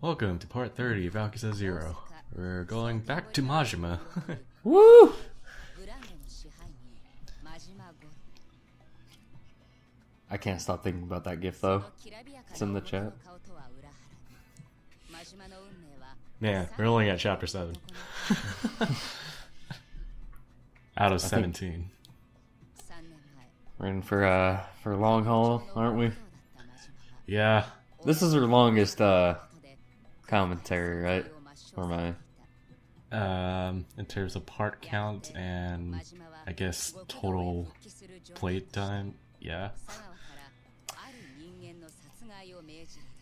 Welcome to part 30 of Yakuza 0. We're going back to Majima. Woo! I can't stop thinking about that gif though. It's in the chat. Man, we're only at chapter 7. Out of 17. We're in for a long haul, aren't we? Yeah. This is our longest commentary, right? Or my in terms of part count and I guess total play time, yeah.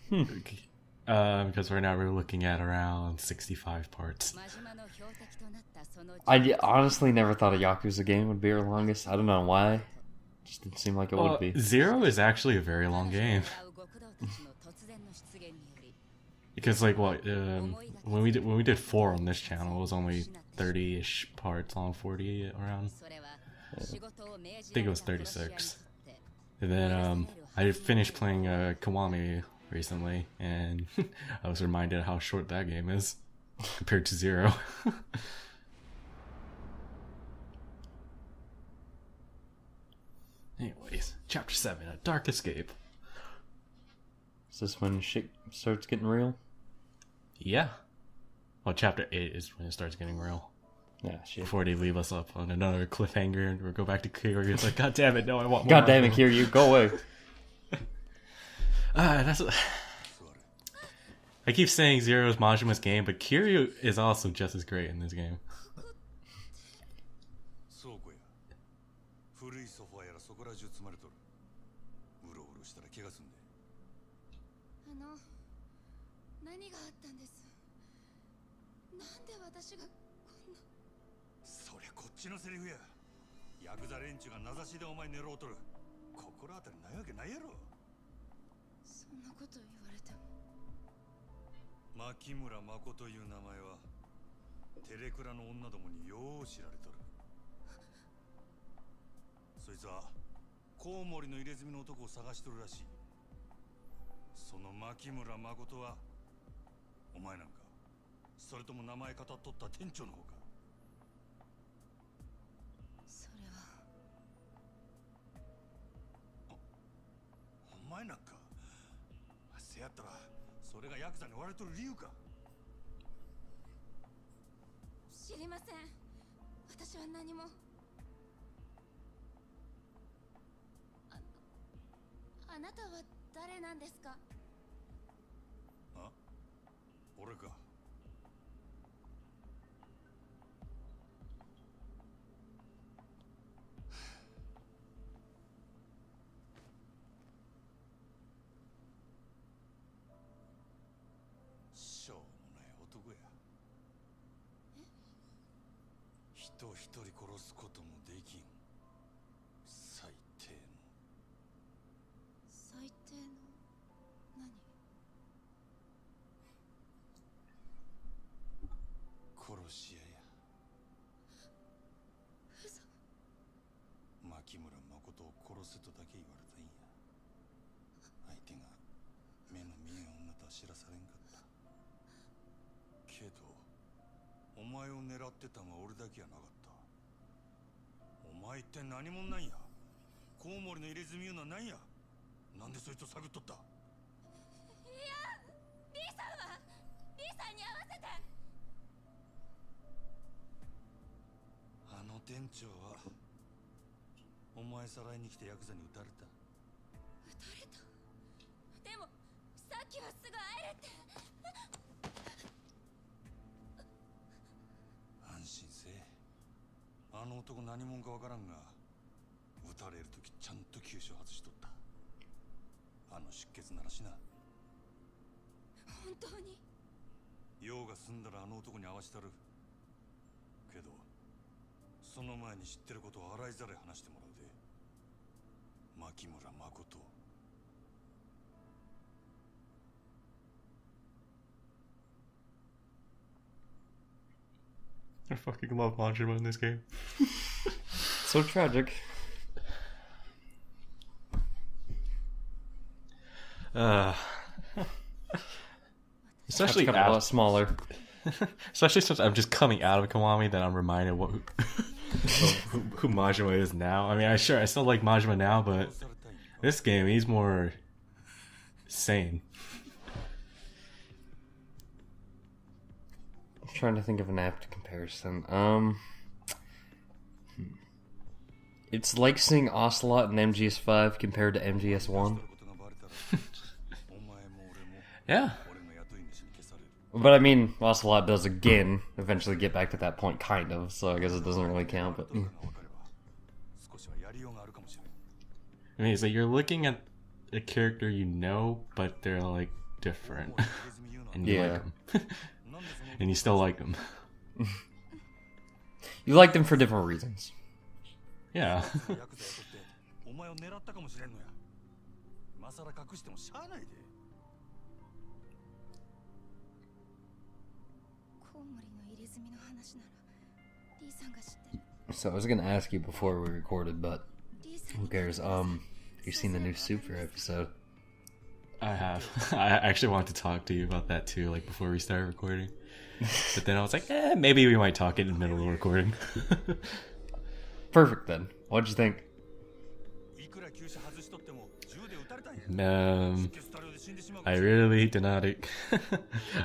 Because right now we're looking at around 65 parts. I honestly never thought a Yakuza game would be our longest. I don't know why. Just didn't seem like it would be. 0 is actually a very long game. Because like what when we did 4 on this channel, it was only 30-ish parts long, 40 around. I think it was 36. And then I finished playing Kiwami recently, and I was reminded how short that game is compared to 0. Anyways, chapter 7, A Dark Escape. Is this when shit starts getting real? Yeah. Well, chapter 8 is when it starts getting real. Yeah, shit. Before they leave us up on another cliffhanger and we'll go back to Kiryu. It's like, God damn it, no, I want more. God damn it, Kiryu, go away. That's... I keep saying 0 is Majima's game, but Kiryu is also just as great in this game. Makimura Mako という名前はテレクラの女どもによう知られとる。そいつはコウモリの入れ墨の男を探しとるらしい。その牧村誠はお前なんか、それとも名前語っとった店長の方か。それはお前なんか。せやったらそれがヤクザに追われとる理由か。知りません。私は何も。あなたは誰なんですか。あ、俺か。しょうもない男や。人一人殺すこともできん。最低の。最低の何？殺し屋や。嘘。牧村誠を殺せとだけ言われたんや。相手が目の見えん女とは知らされんかった。けどお前を狙ってたのは俺だけやなかった。お前って何者なんや。コウモリの入れ墨いうのは何や。なんでそいつを探っとった。いや、リーさんはリーさんに合わせて。あの店長はお前さらいに来てヤクザに撃たれた。撃たれた。でもさっきはすぐ会えるって。安心せえ。あの男何者かわからんが、撃たれるときちゃんと急所外しとった。あの出血ならしな。本当に。用が済んだらあの男に会わしたる。けどその前に知ってることを洗いざらい話してもらうで。牧村誠。I fucking love Majima in this game. So tragic. Especially kind of a lot smaller. Especially since I'm just coming out of Kiwami, that I'm reminded who Majima is now. I mean, I still like Majima now, but this game, he's more sane. I'm trying to think of an apt comparison. It's like seeing Ocelot in MGS5 compared to MGS1. Yeah. But I mean, Ocelot does again eventually get back to that point, kind of, so I guess it doesn't really count, but... I mean, it's like you're looking at a character you know, but they're, like, different. And you like them. And you still like them. You like them for different reasons. Yeah. So I was gonna ask you before we recorded, but who cares? You seen the new Super episode? I have. I actually wanted to talk to you about that too, like before we started recording. But then I was like, maybe we might talk in the middle of recording. Perfect then. What'd you think? I really did not. I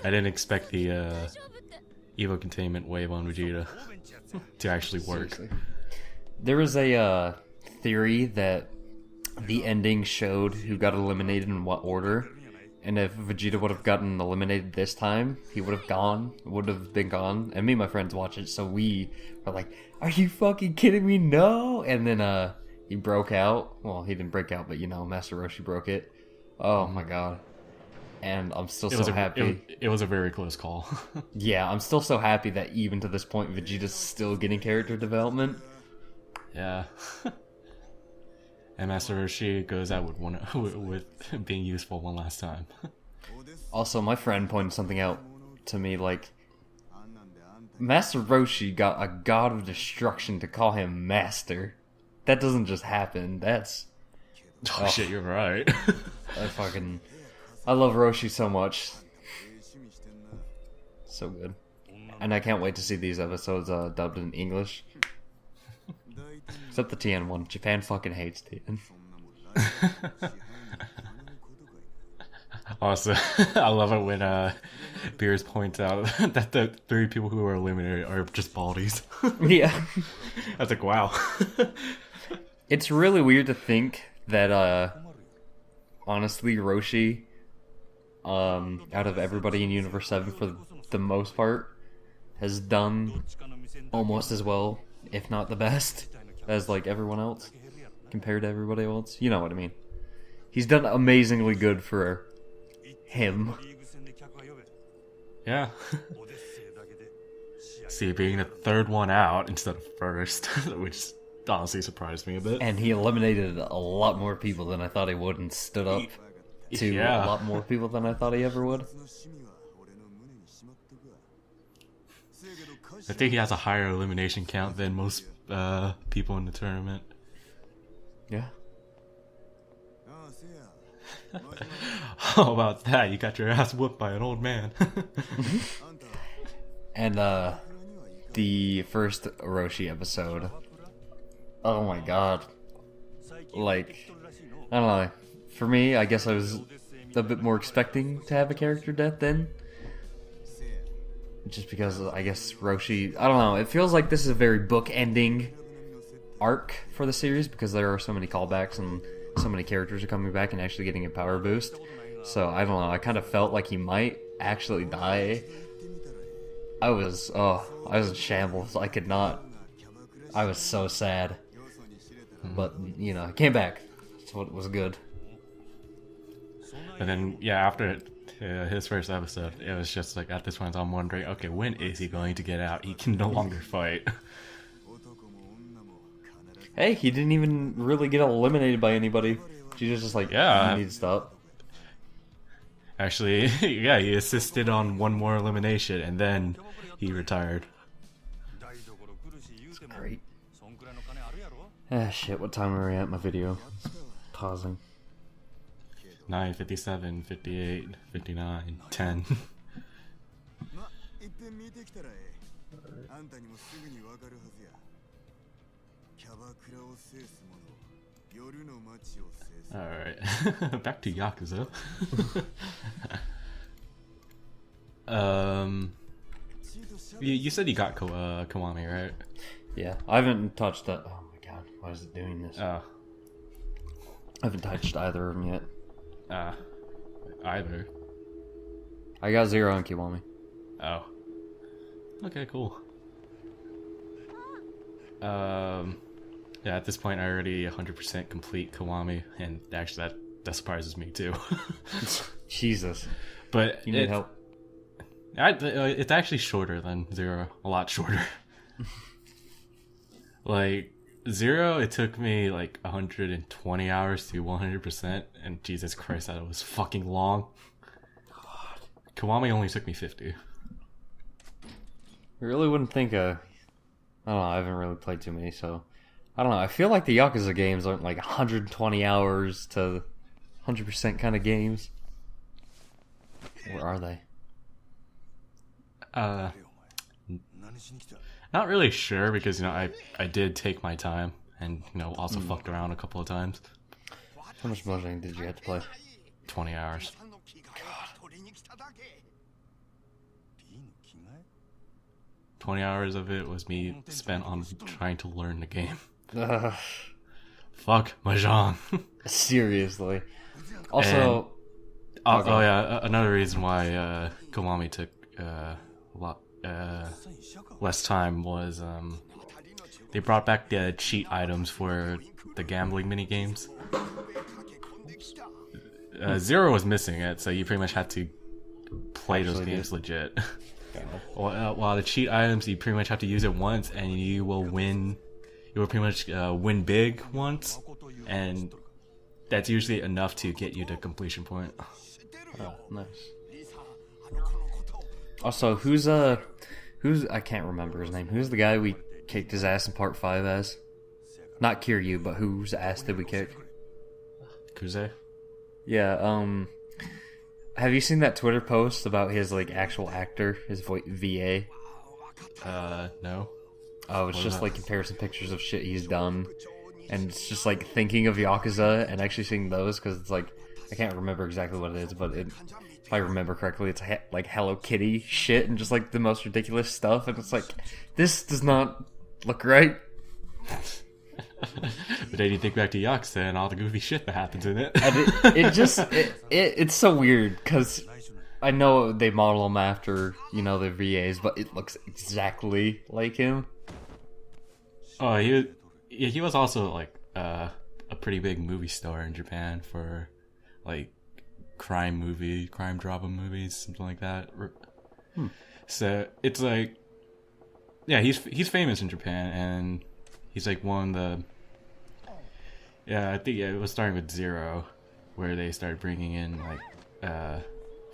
didn't expect the Evo containment wave on Vegeta to actually work. Seriously. There was a theory that the ending showed who got eliminated in what order, and if Vegeta would have gotten eliminated this time, he would have been gone. And me and my friends watched it, so we were like, "Are you fucking kidding me? No!" And then he broke out. Well, he didn't break out, but you know, Master Roshi broke it. Oh my god. And I'm still so happy. It was a very close call. Yeah, I'm still so happy that even to this point, Vegeta's still getting character development. Yeah. And Master Roshi goes out with being useful one last time. Also, my friend pointed something out to me, like, Master Roshi got a god of destruction to call him Master. That doesn't just happen. That's... Oh shit, you're right. I love Roshi so much. So good. And I can't wait to see these episodes dubbed in English. Except the TN one. Japan fucking hates TN. Also, I love it when Beers points out that the 3 people who are eliminated are just baldies. Yeah. I was like, wow. It's really weird to think that, honestly, Roshi, out of everybody in Universe 7 for the most part, has done almost as well, if not the best, as, like, everyone else, compared to everybody else. You know what I mean. He's done amazingly good for him. Yeah. See, being the 3rd one out instead of 1st, which honestly surprised me a bit. And he eliminated a lot more people than I thought he would and stood up to a lot more people than I thought he ever would. I think he has a higher elimination count than most people in the tournament. Yeah. How about that? You got your ass whooped by an old man. And the first Orochi episode, oh my god. Like, I don't know. For me, I guess I was a bit more expecting to have a character death then. Just because, I guess, Roshi... I don't know, it feels like this is a very book-ending arc for the series, because there are so many callbacks and so many characters are coming back and actually getting a power boost. So, I don't know, I kind of felt like he might actually die. I was in shambles. I could not... I was so sad. But, you know, I came back. So it was good. And then, yeah, after his first episode, it was just like, at this point, I'm wondering, okay, when is he going to get out? He can no longer fight. Hey, he didn't even really get eliminated by anybody. She was just like, yeah, you need to stop. Actually, yeah, he assisted on one more elimination, and then he retired. It's great. Ah, shit, what time are we at in my video? Pausing. 9, 57, 58, 59, 10. Alright, back to Yakuza. You said you got Kiwami, right? Yeah, I haven't touched that. Oh my god, why is it doing this? Oh. I haven't touched either of them yet. Either. I got 0 on Kiwami. Oh. Okay, cool. Yeah, at this point I already 100% complete Kiwami, and actually that surprises me too. Jesus. But you need help. It's actually shorter than 0, a lot shorter. Like 0, it took me like 120 hours to 100%, and Jesus Christ, that was fucking long. God. Kiwami only took me 50. I really wouldn't think I don't know, I haven't really played too many, so I don't know. I feel like the Yakuza games aren't like 120 hours to 100% kind of games. Where are they? Not really sure, because I did take my time and also fucked around a couple of times. How much Mojang did you have to play? 20 hours. 20 hours of it was me spent on trying to learn the game. Fuck Mahjong. Seriously. Also, yeah, another reason why Kiwami took a lot less time was they brought back the cheat items for the gambling mini games. 0 was missing it, so you pretty much had to play those games legit. While the cheat items, you pretty much have to use it once, and you will win. You will pretty much win big once, and that's usually enough to get you to completion point. Oh, nice. Also, who's I can't remember his name. Who's the guy we kicked his ass in part 5 as? Not Kiryu, but whose ass did we kick? Kuze? Yeah, have you seen that Twitter post about his like actual actor, his VA? No. Oh, it's just like comparison pictures of shit he's done, and it's just like thinking of Yakuza and actually seeing those, because it's like I can't remember exactly what it is, but if I remember correctly, it's like Hello Kitty shit and just like the most ridiculous stuff, and it's like, this does not look right. But then you think back to Yakuza and all the goofy shit that happens in it. And it's so weird, because I know they model him after, the VAs, but it looks exactly like him. Oh, he was also like a pretty big movie star in Japan for like crime drama movies, something like that. So it's like, yeah, he's famous in Japan, and he's like one of the, I think it was starting with 0, where they started bringing in like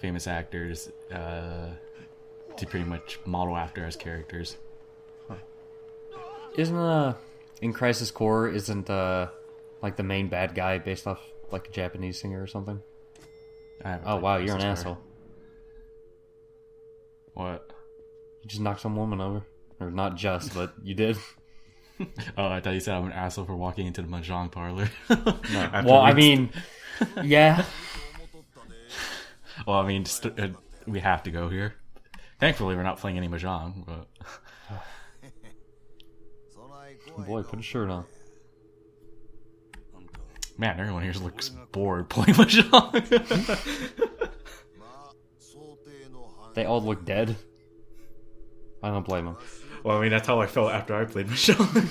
famous actors to pretty much model after as characters. Isn't in Crisis Core, isn't like the main bad guy based off like a Japanese singer or something? Oh wow, you're an asshole. What? You just knocked some woman over. Or not just, but you did. Oh, I thought you said I'm an asshole for walking into the Mahjong parlor. No. Well, I mean, yeah. Well, I mean, we have to go here. Thankfully, we're not playing any Mahjong, but... Boy, put a shirt on. Man, everyone here looks bored playing Mahjong. They all look dead. I don't blame them. Well, I mean, that's how I felt after I played Mahjong.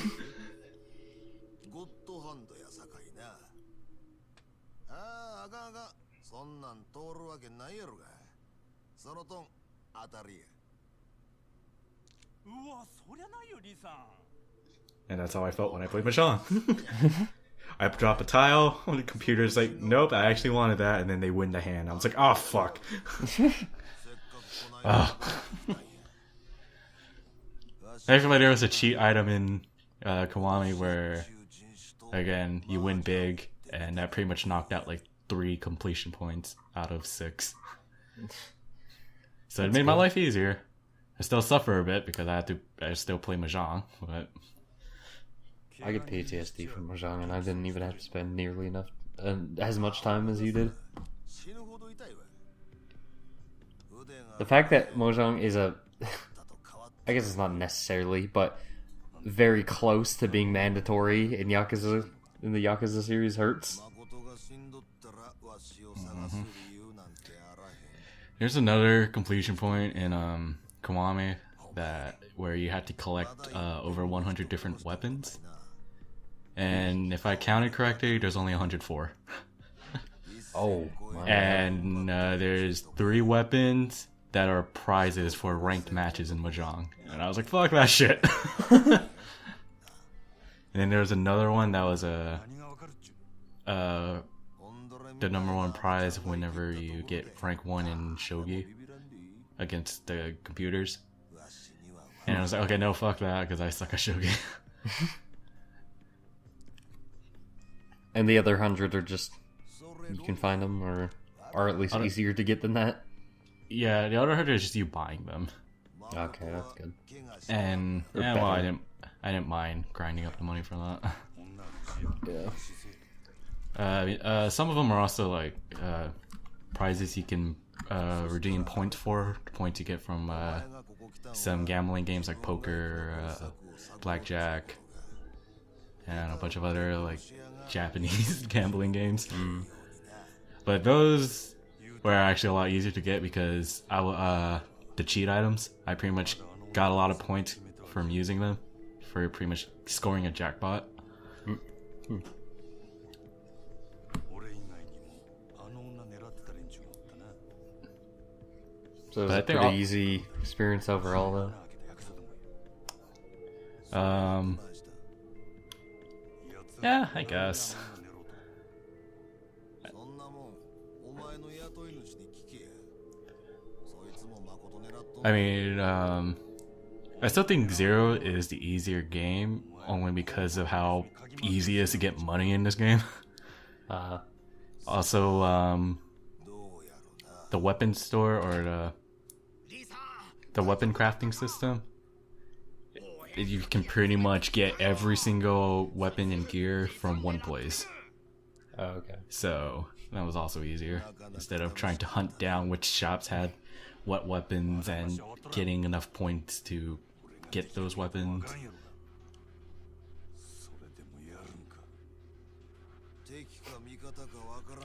And that's how I felt when I played Mahjong. I drop a tile, the computer's like, nope, I actually wanted that, and then they win the hand. I was like, oh, fuck. Actually, there was a cheat item in Kiwami where, again, you win big, and that pretty much knocked out like 3 completion points out of 6. So it made my life easier. I still suffer a bit because I still play Mahjong, but I get PTSD from Mahjong, and I didn't even have to spend nearly enough, as much time as you did. The fact that Mahjong is I guess it's not necessarily, but very close to being mandatory in Yakuza, in the Yakuza series hurts. Mm-hmm. There's another completion point in Kiwami where you had to collect over 100 different weapons, and if I counted correctly, there's only 104. Oh, my and there's 3 weapons that are prizes for ranked matches in Mahjong, and I was like, fuck that shit. And then there was another one that was the number 1 prize whenever you get rank 1 in shogi against the computers. And I was like, okay, no, fuck that, because I suck at shogi. And the other 100 are just, you can find them, or are at least easier to get than that? Yeah, the other 100 is just you buying them. Okay, that's good. And yeah, well, I didn't mind grinding up the money for that. Yeah. Some of them are also like prizes you can redeem points for, points you get from some gambling games like poker, blackjack, and a bunch of other like Japanese gambling games. But those were actually a lot easier to get because the cheat items, I pretty much got a lot of points from using them for pretty much scoring a jackpot. So it was a pretty easy experience overall, though. Yeah, I guess. I mean, I still think Zero is the easier game, only because of how easy it is to get money in this game. Also, the weapon store, or the weapon crafting system, you can pretty much get every single weapon and gear from one place. Oh, okay. So that was also easier, instead of trying to hunt down which shops had what weapons and getting enough points to get those weapons.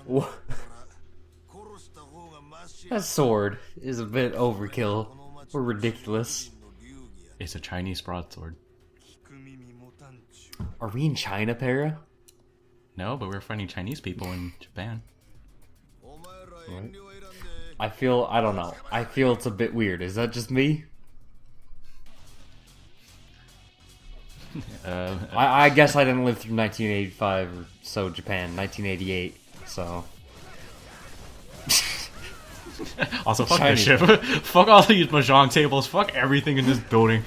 What? That sword is a bit overkill or ridiculous. It's a Chinese broadsword. Are we in China, Para? No, but we're fighting Chinese people in Japan. Right. I don't know. I feel it's a bit weird. Is that just me? I guess I didn't live through 1985 or so Japan, 1988, so... Also, fuck this shit. Fuck all these mahjong tables. Fuck everything in this building.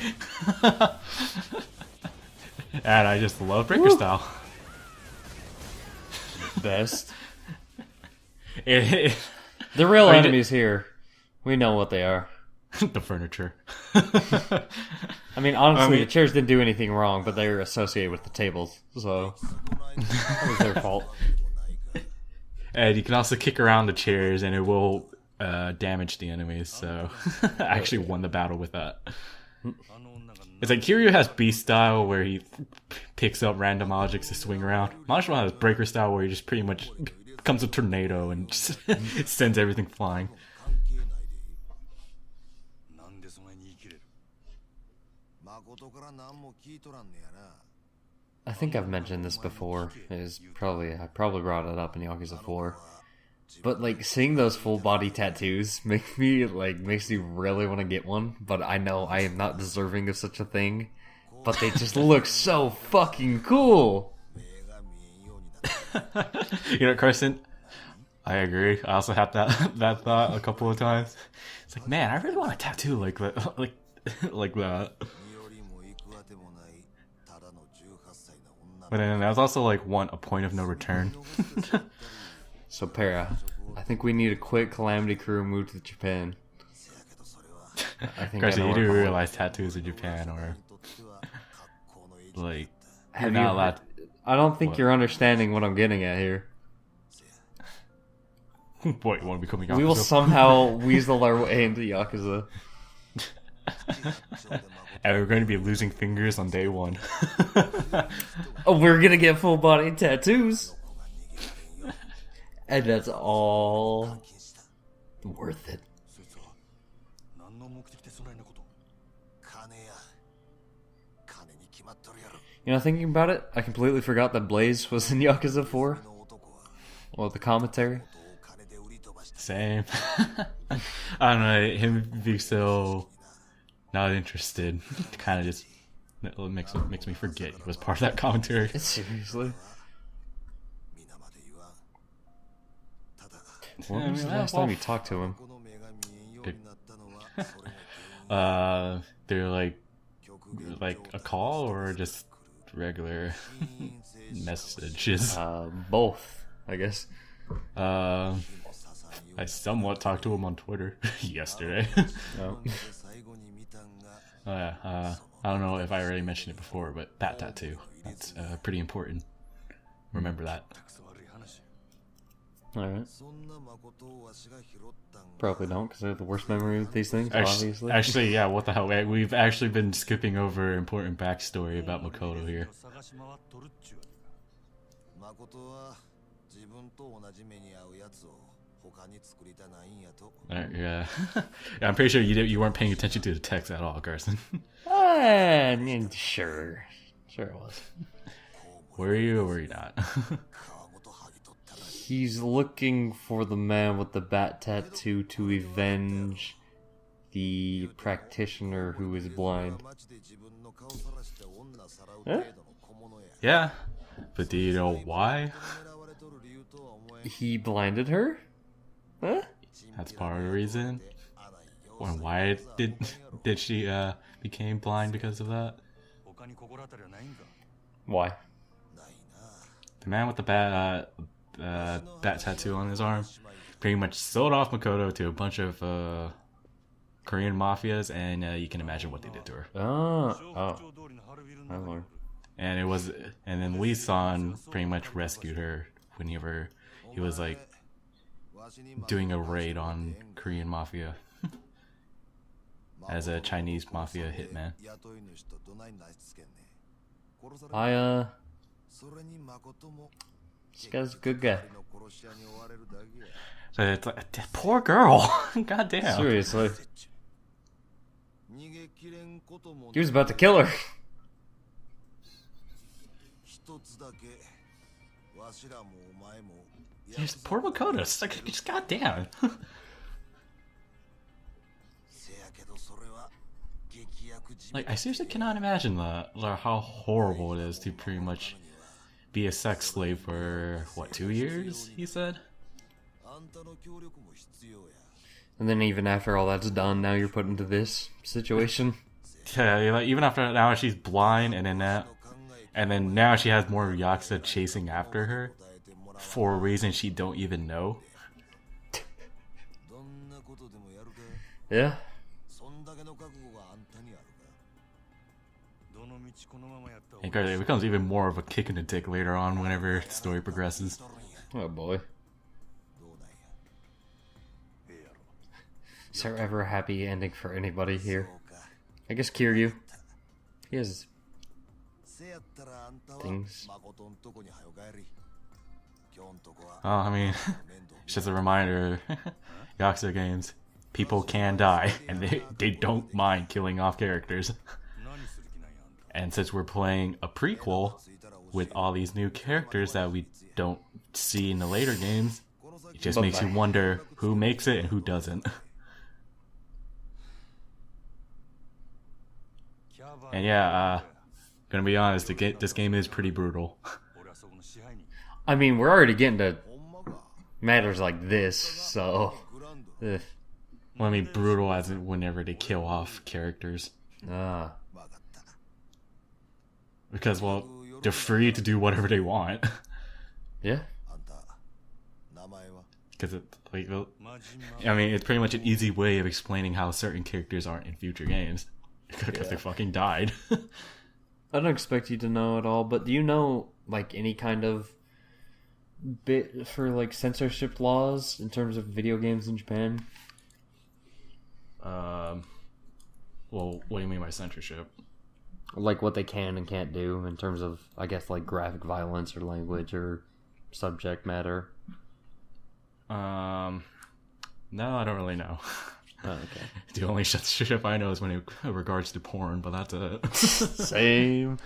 And I just love breaker style. Best. The real enemies here, we know what they are. The furniture. I mean, honestly, the chairs didn't do anything wrong, but they were associated with the tables, so it was their fault. And you can also kick around the chairs, and it will damage the enemies. So I actually won the battle with that. It's like Kiryu has beast style, where he picks up random objects to swing around. Majima has breaker style, where he just pretty much becomes a tornado and just sends everything flying. I think I've mentioned this before. I probably brought it up in Yakuza 4. But like seeing those full body tattoos makes me really want to get one, but I know I am not deserving of such a thing. But they just look so fucking cool. You know, Carson, I agree. I also had that thought a couple of times. It's like, man, I really want a tattoo like that, like that. But then I was also like, want a point of no return. So Para, I think we need a quick Calamity crew move to Japan. I think Carson, I know you where do we're realize tattoos in Japan are like you're Have not you? allowed. I don't think What? you're understanding what I'm getting at here. What, you want to become a Yakuza? We will somehow weasel our way into Yakuza. And we're going to be losing fingers on day one. Oh, we're gonna get full body tattoos. And that's all worth it. そいつは何の目的でそないなことを。金や。金に決まっとるやろ。 You know, thinking about it, I completely forgot that Blaze was in Yakuza 4. の男は Well, the commentary. 元を金で売り飛ばして Same. I don't know, him being so not interested kind of just makes me forget he was part of that commentary. Seriously. 皆まで言わん。ただ、 When was the last time you talked to him? この目が見えんようになったのはそれが They're like 極限 like a call or just regular 陰性 messages. Both, I guess. I somewhat talked to him on Twitter yesterday. No. 最後に見たんが I don't know if I already mentioned it before, but bat tattoo. That's pretty important. Remember that. たくそ悪い話。 Alright. そんな誠をわしが拾ったんが Probably don't, because I have the worst memory with these things, Actually, obviously. actually, yeah, what the hell? We've actually been skipping over important backstory about Makoto here. 探し回っとるっちゅうわけだ。誠は自分と同じ目に遭うやつを他に作りたないんやと。 Yeah. Yeah, I'm pretty sure you weren't paying attention to the text at all, Carson. Sure. Sure it was. Were you or were you not? 川ごと剥ぎ取ったら He's looking for the man with the bat tattoo to avenge the practitioner who is blind. 街で自分の顔さらして女さらう程度の小物や。 Yeah. But do you know why? 狙われとる理由とは思えん。 He blinded her? Huh? That's part of the reason. And why did she became blind because of that? 他に心当たりはないんか。 Why? ないな。 The man with the bat tattoo on his arm pretty much sold off Makoto to a bunch of Korean mafias, and you can imagine what they did to her. Oh. 通りの春ビルの I 中に learned. And then Lee-san pretty much rescued her whenever he was like わしに doing a raid on Korean mafia as a Chinese mafia hitman. 雇い主とどないなしつけんね。殺され I, それに誠も this guy's a good guy. の殺し屋に追われるだけや。 So it's like, poor girl. God damn. Seriously. 逃げきれんことも He was about to kill her. 一つだけわしらもお前も Just poor Makoto. It's like, just goddamn. せやけどそれは劇薬じめ Like, I seriously cannot imagine how horrible it is to pretty much be a sex slave for, what, 2 years, he said? あんたの協力も必要や。 And then even after all that's done, now you're put into this situation. Yeah, like, even after now she's blind, and then now she has more Yakuza chasing after her for a reason she don't even know. どんなことでもやるか。 Yeah. そんだけの覚悟があんたにあるか。どの道このままやった方 And が it becomes even more of a kick in the dick later on whenever the story progresses. とるんや。 Oh boy. どうなんや。ええやろ。 Is there ever a happy ending for anybody そ here? うか。 I guess Kiryu. He has せやったらあんたは Things. 誠んとこにはよ帰り。今日んとこは Oh, I mean, 面倒 it's just a reminder, Yakuza games, people can die, and they don't mind killing off characters. 何する気なんやあんた。 And since we're playing a prequel with all these new characters that we don't see in the later games, it just makes you wonder who makes it and who doesn't. And yeah, gonna be honest, this game is pretty brutal. 俺はそこの支配人。 I mean, we're already getting to ほんまか。 matters like this, so グランド。 Well, I mean brutal as in whenever they kill off characters. ah. わかった。 Because, well, they're free to do whatever they want. Yeah. あんた、名前は because I mean, it's pretty much an easy way of explaining how certain characters aren't in future games because they fucking died. I don't expect you to know it all, but do you know like any kind of bit for like censorship laws in terms of video games in Japan? Well, what do you mean by censorship? Like what they can and can't do in terms of, I guess, like graphic violence or language or subject matter. No, I don't really know. Oh, okay. The only censorship I know is when it regards to porn, but that's it. Same.